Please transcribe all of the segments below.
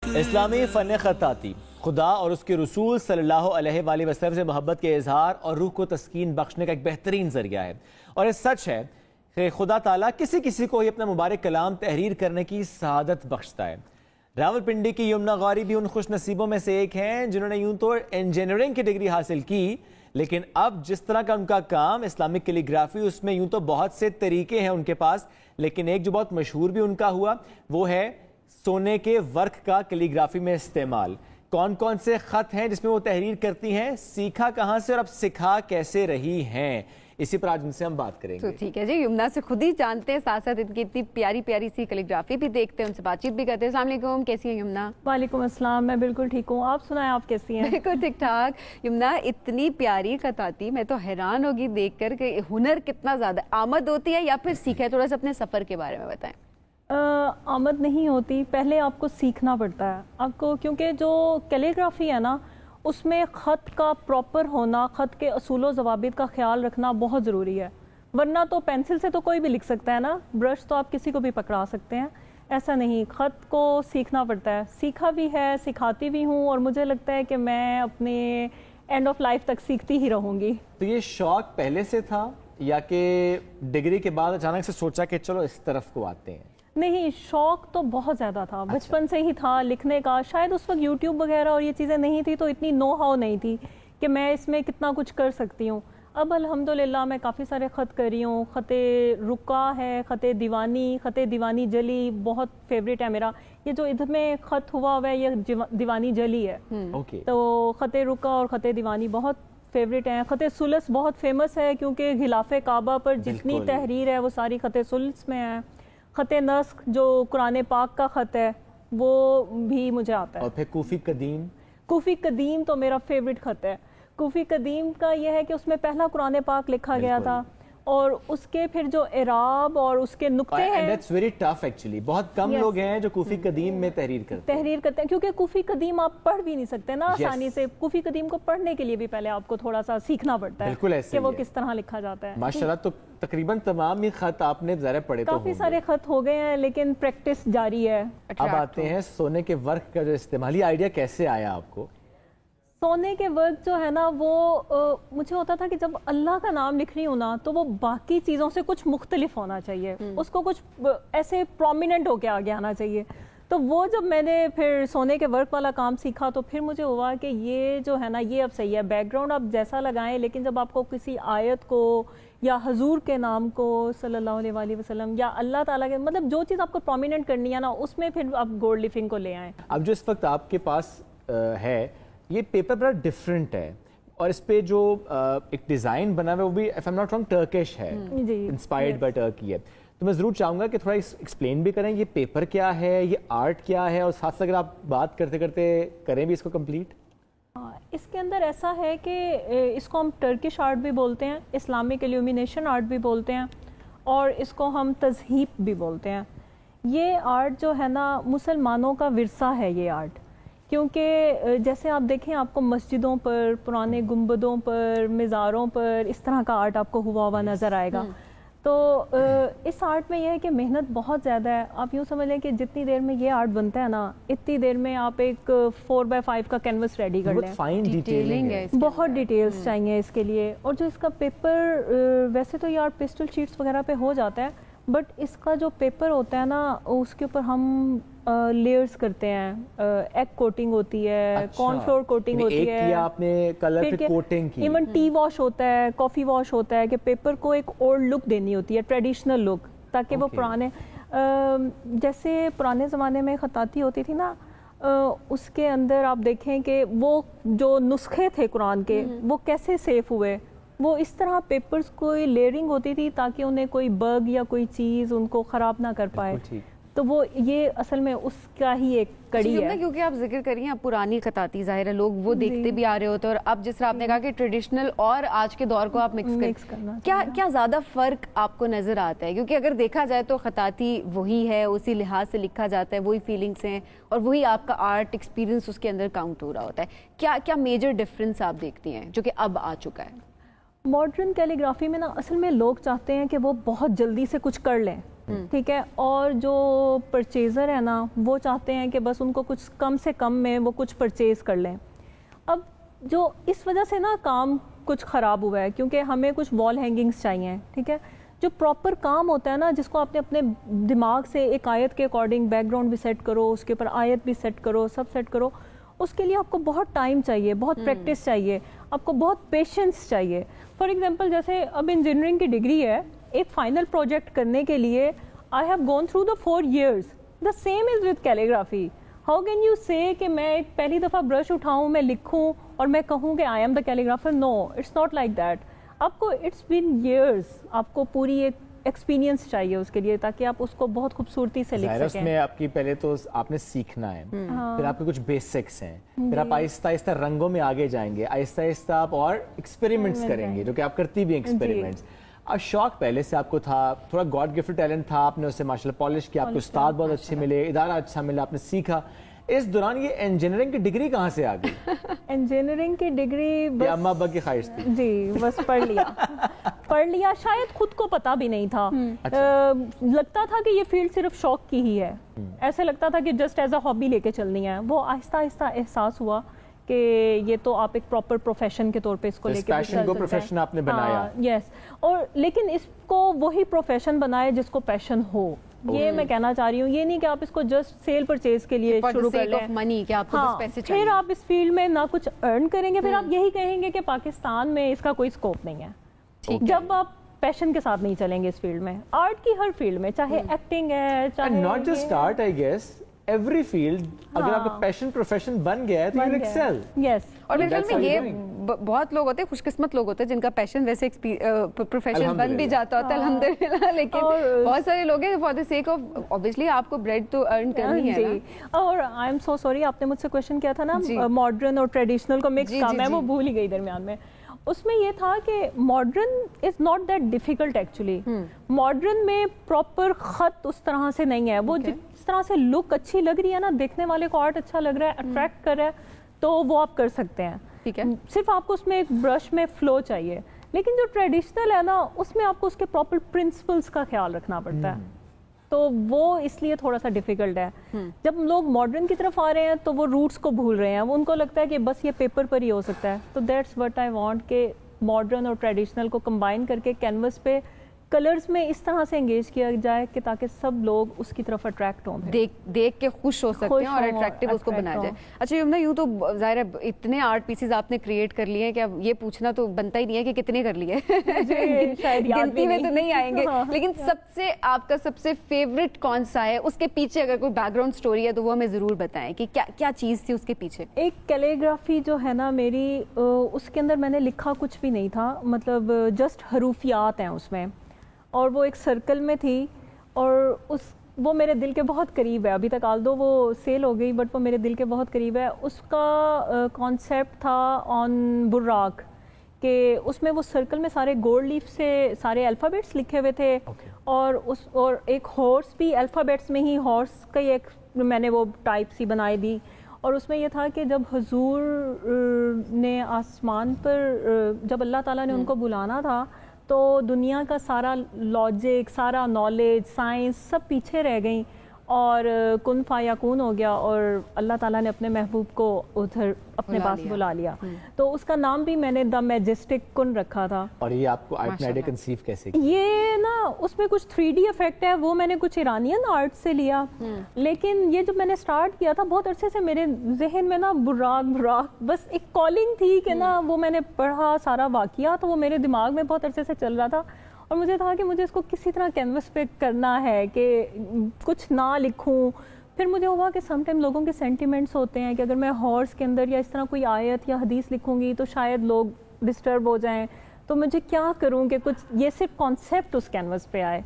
اسلامی فن خطاطی خدا اور اس کے رسول صلی اللہ علیہ وآلہ وسلم سے محبت کے اظہار اور روح کو تسکین بخشنے کا ایک بہترین ذریعہ ہے، اور یہ سچ ہے کہ خدا تعالیٰ کسی کسی کو یہ اپنا مبارک کلام تحریر کرنے کی سعادت بخشتا ہے۔ راولپنڈی کی یمنا غوری بھی ان خوش نصیبوں میں سے ایک ہیں جنہوں نے یوں تو انجینئرنگ کی ڈگری حاصل کی، لیکن اب جس طرح کا ان کا کام اسلامک کیلی گرافی، اس میں یوں تو بہت سے طریقے ہیں ان کے پاس، لیکن ایک جو بہت مشہور بھی ان کا ہوا وہ ہے سونے کے ورق کا کیلی گرافی میں استعمال۔ کون کون سے خط ہیں جس میں وہ تحریر کرتی ہیں، سیکھا کہاں سے اور اب سکھا کیسے رہی ہیں، اسی پر آج ان سے ہم بات کریں گے۔ تو ٹھیک ہے جی، یمنا سے خود ہی جانتے ہیں، ساتھ ساتھ ان کی اتنی پیاری پیاری سی کیلی گرافی بھی دیکھتے ہیں، ان سے بات چیت بھی کرتے ہیں۔ السلام علیکم، کیسی ہیں یمنا؟ وعلیکم السلام، میں بالکل ٹھیک ہوں، آپ سنائیں آپ کیسی ہیں؟ بالکل ٹھیک ٹھاک۔ یمنا اتنی پیاری خطاطی، میں تو حیران ہوگی دیکھ کر کہ ہنر کتنا زیادہ آمد ہوتی ہے یا پھر سیکھا ہے؟ تھوڑا سا اپنے سفر کے بارے میں بتائیں۔ آمد نہیں ہوتی، پہلے آپ کو سیکھنا پڑتا ہے آپ کو، کیونکہ جو کیلی گرافی ہے نا اس میں خط کا پراپر ہونا، خط کے اصول و ضوابط کا خیال رکھنا بہت ضروری ہے، ورنہ تو پینسل سے تو کوئی بھی لکھ سکتا ہے نا، برش تو آپ کسی کو بھی پکڑا سکتے ہیں، ایسا نہیں، خط کو سیکھنا پڑتا ہے۔ سیکھا بھی ہے، سکھاتی بھی ہوں، اور مجھے لگتا ہے کہ میں اپنے اینڈ آف لائف تک سیکھتی ہی رہوں گی۔ تو یہ شوق پہلے سے تھا یا کہ ڈگری کے بعد اچانک سے سوچا کہ چلو اس طرف کو آتے ہیں؟ نہیں، شوق تو بہت زیادہ تھا، بچپن سے ہی تھا لکھنے کا۔ شاید اس وقت یوٹیوب وغیرہ اور یہ چیزیں نہیں تھی تو اتنی نو ہاؤ نہیں تھی کہ میں اس میں کتنا کچھ کر سکتی ہوں۔ اب الحمدللہ میں کافی سارے خط کر رہی ہوں، خط رکا ہے، خط دیوانی جلی بہت فیوریٹ ہے میرا۔ یہ جو ادھر میں خط ہوا ہوا ہے یہ دیوانی جلی ہے، تو خط رکا اور خط دیوانی بہت فیوریٹ ہیں۔ خط ثلث بہت فیمس ہے کیونکہ غلاف کعبہ پر جتنی تحریر ہے وہ ساری خط ثلث میں ہے۔ خط نسخ جو قرآن پاک کا خط ہے وہ بھی مجھے آتا ہے۔ اور پھر کوفی قدیم؟ کوفی قدیم تو میرا فیوریٹ خط ہے۔ کوفی قدیم کا یہ ہے کہ اس میں پہلا قرآن پاک لکھا گیا تھا، اور اس کے پھر جو اعراب اور اس کے نقطے ہیں، that's very tough actually، بہت کم لوگ ہیں جو کوفی قدیم میں تحریر کرتے ہیں، کیونکہ کوفی قدیم آپ پڑھ بھی نہیں سکتے نا آسانی سے۔ کوفی قدیم کو پڑھنے کے لیے بھی پہلے آپ کو تھوڑا سا سیکھنا پڑتا ہے کہ وہ کس طرح لکھا جاتا ہے۔ ماشاءاللہ، تو تقریباً تمام ہی خط آپ نے ذرا پڑھے، کافی سارے خط ہو گئے ہیں لیکن پریکٹس جاری ہے۔ اب آتے ہیں سونے کے ورق کا جو استعمال، یہ آئیڈیا کیسے آیا آپ کو؟ سونے کے ورق جو ہے نا وہ مجھے ہوتا تھا کہ جب اللہ کا نام لکھ رہی ہوں نا تو وہ باقی چیزوں سے کچھ مختلف ہونا چاہیے، اس کو کچھ ایسے پرومیننٹ ہو کے آگے آنا چاہیے۔ تو وہ جب میں نے پھر سونے کے ورق والا کام سیکھا تو پھر مجھے ہوا کہ یہ جو ہے نا یہ اب صحیح ہے، بیک گراؤنڈ آپ جیسا لگائیں، لیکن جب آپ کو کسی آیت کو یا حضور کے نام کو صلی اللہ علیہ وآلہ وسلم یا اللہ تعالیٰ کے، مطلب جو چیز آپ کو پرومیننٹ کرنی ہے نا اس میں پھر آپ گولڈ لیفنگ کو لے آئیں۔ اب جو اس وقت آپ کے پاس ہے یہ پیپر بڑا ڈیفرنٹ ہے، اور اس پہ جو ایک ڈیزائن بنا ہوا ہے وہ بھی if I'm not wrong Turkish ہے، انسپائرڈ بائی ٹرکی ہے۔ تو میں ضرور چاہوں گا کہ تھوڑا ایکسپلین بھی کریں یہ پیپر کیا ہے، یہ آرٹ کیا ہے، اور ساتھ اگر آپ بات کرتے کرتے کریں بھی اس کو کمپلیٹ۔ اس کے اندر ایسا ہے کہ اس کو ہم ٹرکش آرٹ بھی بولتے ہیں، اسلامک ایلومینیشن آرٹ بھی بولتے ہیں، اور اس کو ہم تذہیب بھی بولتے ہیں۔ یہ آرٹ جو ہے نا مسلمانوں کا ورثہ ہے یہ آرٹ، کیونکہ جیسے آپ دیکھیں آپ کو مسجدوں پر، پرانے گنبدوں پر، مزاروں پر اس طرح کا آرٹ آپ کو ہوا نظر آئے گا۔ تو اس آرٹ میں یہ ہے کہ محنت بہت زیادہ ہے۔ آپ یوں سمجھ لیں کہ جتنی دیر میں یہ آرٹ بنتا ہے نا اتنی دیر میں آپ ایک 4x5 کا کینوس ریڈی کر لیں۔ بہت ڈیٹیلز چاہیے اس کے لیے، اور جو اس کا پیپر ویسے تو یہ آرٹ پیسٹل شیٹس وغیرہ پہ ہو جاتا ہے، بٹ اس کا جو پیپر ہوتا ہے نا اس کے اوپر ہم لیئرز کرتے ہیں، ایگ کوٹنگ ہوتی ہے، کارن فلور کوٹنگ ہوتی ہے، ایون ٹی واش ہوتا ہے، کافی واش ہوتا ہے، کہ پیپر کو ایک اولڈ لک دینی ہوتی ہے، ٹریڈیشنل لک، تاکہ وہ پرانے جیسے پرانے زمانے میں خطاطی ہوتی تھی نا، اس کے اندر آپ دیکھیں کہ وہ جو نسخے تھے قرآن کے وہ کیسے سیف ہوئے، وہ اس طرح پیپرز کوئی لیئرنگ ہوتی تھی تاکہ انہیں کوئی بگ یا کوئی چیز ان کو خراب نہ کر پائے۔ تو وہ یہ اصل میں اس کا ہی ایک کڑی ہے، کیونکہ آپ ذکر کریے اب پرانی خطاطی، ظاہر ہے لوگ وہ دیکھتے بھی آ رہے ہوتے ہیں، اور اب جس طرح آپ نے کہا کہ ٹریڈیشنل اور آج کے دور کو آپ مکس کرنا، کیا زیادہ فرق آپ کو نظر آتا ہے؟ کیونکہ اگر دیکھا جائے تو خطاطی وہی ہے، اسی لحاظ سے لکھا جاتا ہے، وہی فیلنگس ہیں، اور وہی آپ کا آرٹ ایکسپیرینس اس کے اندر کاؤنٹ ہو رہا ہوتا ہے۔ کیا میجر ڈفرینس آپ دیکھتی ہیں جو کہ اب آ چکا ہے؟ ماڈرن کیلی گرافی میں نا اصل میں لوگ چاہتے ہیں کہ وہ بہت جلدی سے کچھ کر لیں، ٹھیک ہے, اور جو پرچیزر ہے نا وہ چاہتے ہیں کہ بس ان کو کچھ کم سے کم میں وہ کچھ پرچیز کر لیں. اب جو اس وجہ سے نا کام کچھ خراب ہوا ہے, کیونکہ ہمیں کچھ وال ہینگنگس چاہیے, ٹھیک ہے, جو پراپر کام ہوتا ہے نا جس کو آپ نے اپنے دماغ سے ایک آیت کے اکارڈنگ بیک گراؤنڈ بھی سیٹ کرو, اس کے اوپر آیت بھی سیٹ کرو, سب سیٹ کرو, اس کے لیے آپ کو بہت ٹائم چاہیے, بہت پریکٹس چاہیے, آپ کو بہت پیشنس چاہیے. فار ایگزامپل جیسے اب انجینئرنگ کی ڈگری ہے, ایک فائنل پروجیکٹ کرنے کے لیے I have gone through the 4 years. The same is with calligraphy. How can you say کہ میں پہلی دفعہ برش اٹھاؤں, میں لکھوں اور میں کہوں کہ I am the calligrapher? No, it's not like that. آپ کو اٹس بین ایئرس, آپ کو پوری ایک ایکسپیرینس چاہیے اس کے لیے تاکہ آپ اس کو بہت خوبصورتی سے لکھ سکیں. اس میں آپ کی پہلے تو آپ نے سیکھنا ہے, پھر آپ کے کچھ بیسکس ہیں, پھر آپ آہستہ آہستہ رنگوں میں آگے جائیں گے, آہستہ آہستہ آپ اور ایکسپیریمنٹس کریں گے, جو کہ آپ کرتی بھی ہیں ایکسپیریمنٹس. اب شوق پہلے سے آپ کو تھا, تھوڑا گاڈ گفٹ ٹیلنٹ تھا, آپ نے اسے ماشاء اللہ پالش کیا, آپ کو استاد بہت اچھے ملے, ادارہ اچھا ملا, آپ نے سیکھا. اس دوران یہ انجینئرنگ کی ڈگری کہاں سے آ گئی؟ انجینئرنگ کی ڈگری بس اما ابا کی خواہش تھی؟ جی بس پڑھ لیا, شاید خود کو پتا بھی نہیں تھا. لگتا تھا کہ یہ فیلڈ صرف شوق کی ہی ہے, ایسے لگتا تھا کہ جسٹ ایز اے ہابی لے کے چلنی ہے. وہ آہستہ آہستہ احساس ہوا کہ یہ تو آپ ایک پراپر پروفیشن کے طور پہ اس کو لے کے پیشن کو پروفیشن آپ نے بنایا. یس, اور لیکن اس کو وہی پروفیشن بنائے جس کو پیشن ہو, یہ میں کہنا چاہ رہی ہوں. یہ نہیں کہ آپ اس کو جسٹ سیل پرچیز کے لیے شروع کر لیں, پھر آپ اس فیلڈ میں نہ کچھ ارن کریں گے, پھر آپ یہی کہیں گے کہ پاکستان میں اس کا کوئی اسکوپ نہیں ہے. جب آپ پیشن کے ساتھ نہیں چلیں گے اس فیلڈ میں, آرٹ کی ہر فیلڈ میں, چاہے ایکٹنگ ہے, چاہے not just art, I guess every field, اگر آپ کا پیشن پروفیشن بن گیا ہے تو یو ول ایکسل. یس, اور میرے خیال میں یہ بہت لوگ ہوتے ہیں, خوش قسمت لوگ ہوتے ہیں جن کا پیشن ویسے پروفیشن بن بھی جاتا ہوتا ہے الحمدللہ, لیکن بہت سارے لوگ ہیں for the sake of obviously آپ کو بریڈ تو ارن کرنی ہے نا. اور آئی ایم سو سوری, آپ نے مجھ سے کویشچن کیا تھا نا ماڈرن اور ٹریڈیشنل کو مکس کا, میں وہ بھول ہی گئی درمیان میں. اس میں یہ تھا کہ modern is not that difficult actually. Modern میں پراپر خط اس طرح سے نہیں ہے, وہ جس طرح سے لک اچھی لگ رہی ہے نا, دیکھنے والے کو آرٹ اچھا لگ رہا ہے, اٹریکٹ کر رہا ہے, تو وہ آپ کر سکتے ہیں. ٹھیک ہے, صرف آپ کو اس میں ایک برش میں فلو چاہیے. لیکن جو ٹریڈیشنل ہے نا اس میں آپ کو اس کے پراپر پرنسپلس کا خیال رکھنا پڑتا ہے, تو وہ اس لیے تھوڑا سا ڈیفیکلٹ ہے. جب لوگ ماڈرن کی طرف آ رہے ہیں تو وہ روٹس کو بھول رہے ہیں, وہ ان کو لگتا ہے کہ بس یہ پیپر پر ہی ہو سکتا ہے. تو دیٹس وٹ آئی وانٹ کہ ماڈرن اور ٹریڈیشنل کو کمبائن کر کے کینوس پہ کلرز میں اس طرح سے انگیج کیا جائے کہ تاکہ سب لوگ اس کی طرف اٹریکٹ ہوں, دیکھ کے خوش ہو سکتے ہیں اور اٹریکٹیو اس کو بنایا جائے. اچھا یمنا, یوں تو ظاہر ہے اتنے آرٹ پیسز آپ نے کریٹ کر لیے ہیں کہ اب یہ پوچھنا تو بنتا ہی نہیں ہے کہ کتنے کر لیے, گنتی میں تو نہیں آئیں گے, لیکن سب سے آپ کا سب سے فیوریٹ کون سا ہے؟ اس کے پیچھے اگر کوئی بیک گراؤنڈ اسٹوری ہے تو وہ ہمیں ضرور بتائیں کہ کیا چیز تھی اس کے پیچھے. ایک کیلیگرافی جو ہے نا میری, اس کے اندر میں نے لکھا کچھ بھی نہیں تھا, مطلب جسٹ حروفیات ہیں اس میں, اور وہ ایک سرکل میں تھی, اور وہ میرے دل کے بہت قریب ہے. ابھی تک آلدو وہ سیل ہو گئی, بٹ وہ میرے دل کے بہت قریب ہے. اس کا کانسیپٹ تھا آن براق, کہ اس میں وہ سرکل میں سارے گولڈ لیف سے سارے الفابیٹس لکھے ہوئے تھے, اور ایک ہارس بھی الفابیٹس میں ہی, ہارس کا ایک میں نے وہ ٹائپ سی بنائی دی. اور اس میں یہ تھا کہ جب حضور نے آسمان پر, جب اللہ تعالیٰ نے ان کو بلانا تھا, تو دنیا کا سارا لاجک, سارا نالج, سائنس سب پیچھے رہ گئیں, اور کن فیکون ہو گیا, اور اللہ تعالیٰ نے اپنے محبوب کو ادھر اپنے پاس بلا لیا. تو اس کا نام بھی میں نے دا میجسٹک کن رکھا تھا. اور یہ آپ کو آئیڈیا کنسیو کیسے کیا؟ یہ نا اس میں کچھ 3D افیکٹ ہے, وہ میں نے کچھ ایرانین آرٹ سے لیا, لیکن یہ جب میں نے سٹارٹ کیا تھا بہت عرصے سے میرے ذہن میں نا براق بس ایک کالنگ تھی کہ نا, وہ میں نے پڑھا سارا واقعہ, تو وہ میرے دماغ میں بہت عرصے سے چل رہا تھا, اور مجھے تھا کہ مجھے اس کو کسی طرح کینوس پہ کرنا ہے کہ کچھ نہ لکھوں. پھر مجھے ہوا کہ سم ٹائم لوگوں کے سینٹیمنٹس ہوتے ہیں کہ اگر میں ہارس کے اندر یا اس طرح کوئی آیت یا حدیث لکھوں گی تو شاید لوگ ڈسٹرب ہو جائیں, تو مجھے کیا کروں کہ کچھ یہ صرف کانسیپٹ اس کینوس پہ آئے.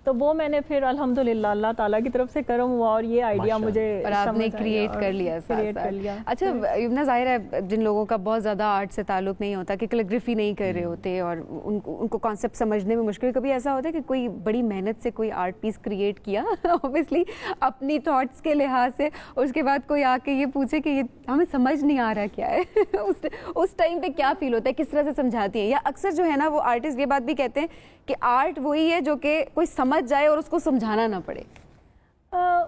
تو وہ میں نے پھر الحمدللہ اللہ تعالیٰ کی طرف سے کرم ہوا, اور یہ آئیڈیا مجھے آپ نے کریٹ کر لیا. اچھا یمنا, ظاہر ہے جن لوگوں کا بہت زیادہ آرٹ سے تعلق نہیں ہوتا, کہ کیلیگرافی نہیں کر رہے ہوتے, اور ان کو کانسیپٹ سمجھنے میں مشکل, کبھی ایسا ہوتا ہے کہ کوئی بڑی محنت سے کوئی آرٹ پیس کریٹ کیا اوبیسلی اپنی تھاٹس کے لحاظ سے, اور اس کے بعد کوئی آ کے یہ پوچھے کہ یہ ہمیں سمجھ نہیں آ رہا کیا ہے, اس ٹائم پہ کیا فیل ہوتا ہے, کس طرح سے سمجھاتی ہیں؟ یا اکثر جو ہے نا وہ آرٹسٹ یہ بات بھی کہتے ہیں کہ آرٹ وہی ہے جو کہ کوئی سمجھ جائے اور اس کو سمجھانا نہ پڑے؟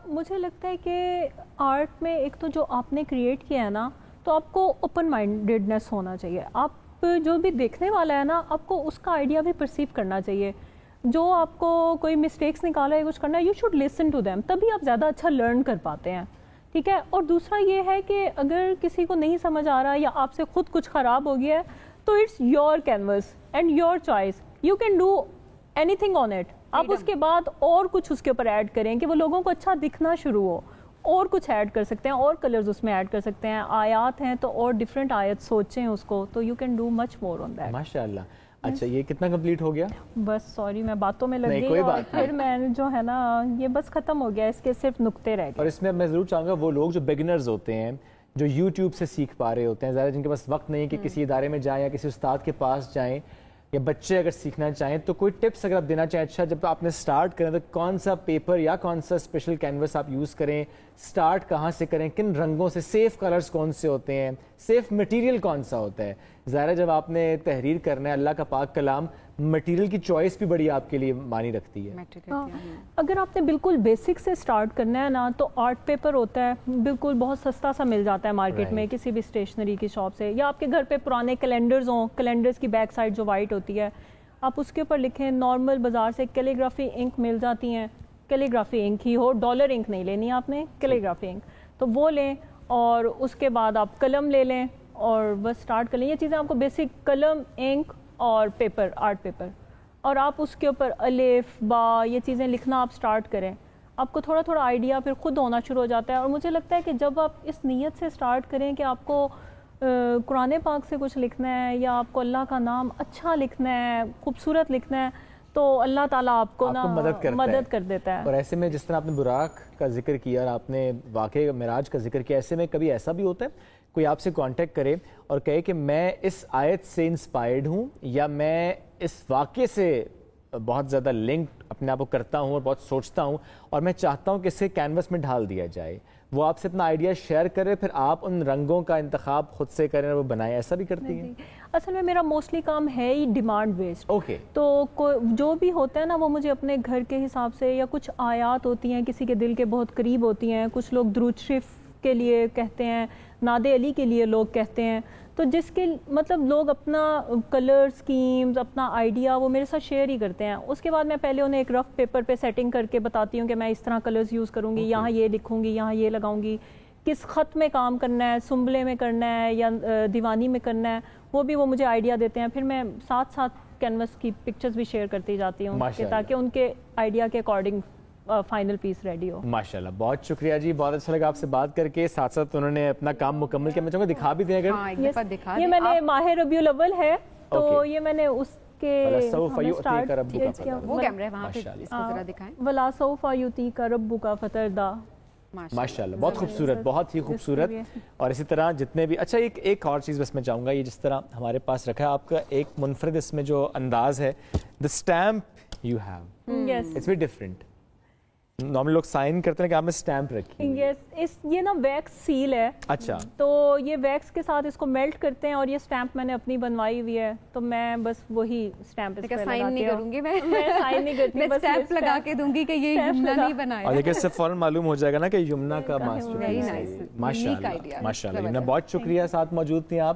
مجھے لگتا ہے کہ آرٹ میں ایک تو جو آپ نے کریٹ کیا ہے نا، تو آپ کو اوپن مائنڈیڈنیس ہونا چاہیے. آپ جو بھی دیکھنے والا ہے نا، آپ کو اس کا آئیڈیا بھی پرسیو کرنا چاہیے. جو آپ کو کوئی مسٹیکس نکالا ہے کچھ کرنا ہے، you should listen to them, تبھی آپ زیادہ اچھا لرن کر پاتے ہیں. ٹھیک ہے. اور دوسرا یہ ہے کہ اگر کسی کو نہیں سمجھ آ رہا یا آپ سے خود کچھ خراب ہو گیا ہے تو it's your canvas and your choice, you can do anything on it. آپ اس کے بعد اور کچھ اس کے اوپر ایڈ کریں کہ وہ لوگوں کو اچھا دکھنا شروع ہو، اور کچھ ایڈ کر سکتے ہیں، اور کلرز اس میں ایڈ کر سکتے ہیں. آیات ہیں تو اور ڈفرینٹ آیت سوچیں اس کو، تو you can do much more on that. ماشاءاللہ. اچھا یہ کتنا کمپلیٹ ہو گیا؟ بس سوری میں باتوں میں لگ گئی اور پھر میں جو ہے نا یہ بس ختم ہو گیا، اس کے صرف نقطے رہ گئے. اور اس میں میں ضرور چاہوں گا وہ لوگ جو بگنرز ہوتے ہیں، جو یوٹیوب سے سیکھ پا رہے ہوتے ہیں، ظاہر جن کے پاس وقت نہیں ہے کہ کسی ادارے میں جائیں یا کسی استاد کے پاس جائیں، یا بچے اگر سیکھنا چاہیں تو کوئی ٹپس اگر آپ دینا چاہیں. اچھا جب آپ نے سٹارٹ کریں تو کون سا پیپر یا کون سا اسپیشل کینوس آپ یوز کریں، سٹارٹ کہاں سے کریں، کن رنگوں سے، سیف کلرز کون سے ہوتے ہیں، سیف مٹیریل کون سا ہوتا ہے؟ ظاہر ہے جب آپ نے تحریر کرنا ہے اللہ کا پاک کلام، مٹیریل کی چوائس بھی بڑی آپ کے لیے معنی رکھتی ہے. اگر آپ نے بالکل بیسک سے سٹارٹ کرنا ہے نا تو آرٹ پیپر ہوتا ہے، بالکل بہت سستا سا مل جاتا ہے مارکیٹ میں کسی بھی اسٹیشنری کی شاپ سے، یا آپ کے گھر پہ پرانے کیلنڈرز ہوں، کیلنڈرز کی بیک سائڈ جو وائٹ ہوتی ہے آپ اس کے اوپر لکھیں. نارمل بازار سے کیلیگرافی انک مل جاتی ہیں، کیلیگرافی انک ہی ہو، ڈالر انک نہیں لینی آپ نے، کیلیگرافی انک تو وہ لیں. اور اس کے بعد آپ قلم لے لیں اور بس سٹارٹ کر لیں. یہ چیزیں آپ کو بیسک قلم، انک اور پیپر، آرٹ پیپر، اور آپ اس کے اوپر الف با یہ چیزیں لکھنا آپ سٹارٹ کریں. آپ کو تھوڑا تھوڑا آئیڈیا پھر خود ہونا شروع ہو جاتا ہے. اور مجھے لگتا ہے کہ جب آپ اس نیت سے سٹارٹ کریں کہ آپ کو قرآن پاک سے کچھ لکھنا ہے یا آپ کو اللہ کا نام اچھا لکھنا ہے، خوبصورت لکھنا ہے، تو اللہ تعالیٰ آپ کو مدد کر دیتا ہے. اور ایسے میں جس طرح آپ نے براق کا ذکر کیا اور آپ نے واقعہ معراج کا ذکر کیا، ایسے میں کبھی ایسا بھی ہوتا ہے کوئی آپ سے کانٹیکٹ کرے اور کہے کہ میں اس آیت سے انسپائرڈ ہوں یا میں اس واقعے سے بہت زیادہ لنک اپنے آپ کو کرتا ہوں اور بہت سوچتا ہوں اور میں چاہتا ہوں کہ اسے کینوس میں ڈھال دیا جائے، وہ آپ سے اپنا آئیڈیا شیئر کرے، پھر آپ ان رنگوں کا انتخاب خود سے کریں اور وہ بنائیں، ایسا بھی کرتی ہیں؟ اصل میں میرا موسٹلی کام ہے ہی ڈیمانڈ بیسڈ. اوکے. تو جو بھی ہوتا ہے نا وہ مجھے اپنے گھر کے حساب سے، یا کچھ آیات ہوتی ہیں کسی کے دل کے بہت قریب ہوتی ہیں، کچھ لوگ درود شریف کے لیے کہتے ہیں، ناد علی کے لیے لوگ کہتے ہیں، تو جس کے مطلب لوگ اپنا کلر سکیمز، اپنا آئیڈیا وہ میرے ساتھ شیئر ہی کرتے ہیں. اس کے بعد میں پہلے انہیں ایک رف پیپر پہ سیٹنگ کر کے بتاتی ہوں کہ میں اس طرح کلرز یوز کروں گی، یہاں یہ لکھوں گی، یہاں یہ لگاؤں گی، کس خط میں کام کرنا ہے، سنبلے میں کرنا ہے یا دیوانی میں کرنا ہے، وہ بھی وہ مجھے آئیڈیا دیتے ہیں. پھر میں ساتھ ساتھ کینوس کی پکچرز بھی شیئر کرتی جاتی ہوں کہ تاکہ ان کے آئیڈیا کے اکارڈنگ فائنل پیس ریڈی ہو. ماشاءاللہ بہت شکریہ جی، بہت اچھا لگا آپ سے بات کر کے. ساتھ ساتھ انہوں نے اپنا کام مکمل کیا. میں چاہوں گا دکھا بھی دیں اگر. یہ میں نے ماہ ربیع الاول ہے تو یہ میں نے اس کے وہ کیمرے وہاں پہ اس کو ذرا دکھائیں. ولا سوف یعطیک ربک فترضی. ماشاءاللہ بہت خوبصورت، بہت ہی خوبصورت. اور اسی طرح جتنے بھی اچھا ایک اور چیز بس میں چاہوں گا، یہ جس طرح ہمارے پاس رکھا ہے آپ کا ایک منفرد اس میں جو انداز ہے، the stamp you have, it's very different. Normal لوگ سائن کرتے ہیں کہ آپ نے اسٹیمپ رکھی. یہ نا ویکس سیل ہے. اچھا. تو یہ ویکس کے ساتھ اس کو میلٹ کرتے ہیں اور یہ اسٹیمپ میں نے اپنی بنوائی ہوئی ہے، تو میں بس وہی اسٹیمپ اس پہ سائن نہیں کروں گی، میں سائن نہیں کرتی، میں اسٹیمپ لگا کے دوں گی کہ یہ یمنا نہیں بنایا. اور لیکن اس سے فوراً معلوم ہو جائے گا نا کہ یمنا کا ماسٹر پیس ہے. ماشاءاللہ ماشاءاللہ. یمنا بہت شکریہ، ساتھ موجود تھیں آپ.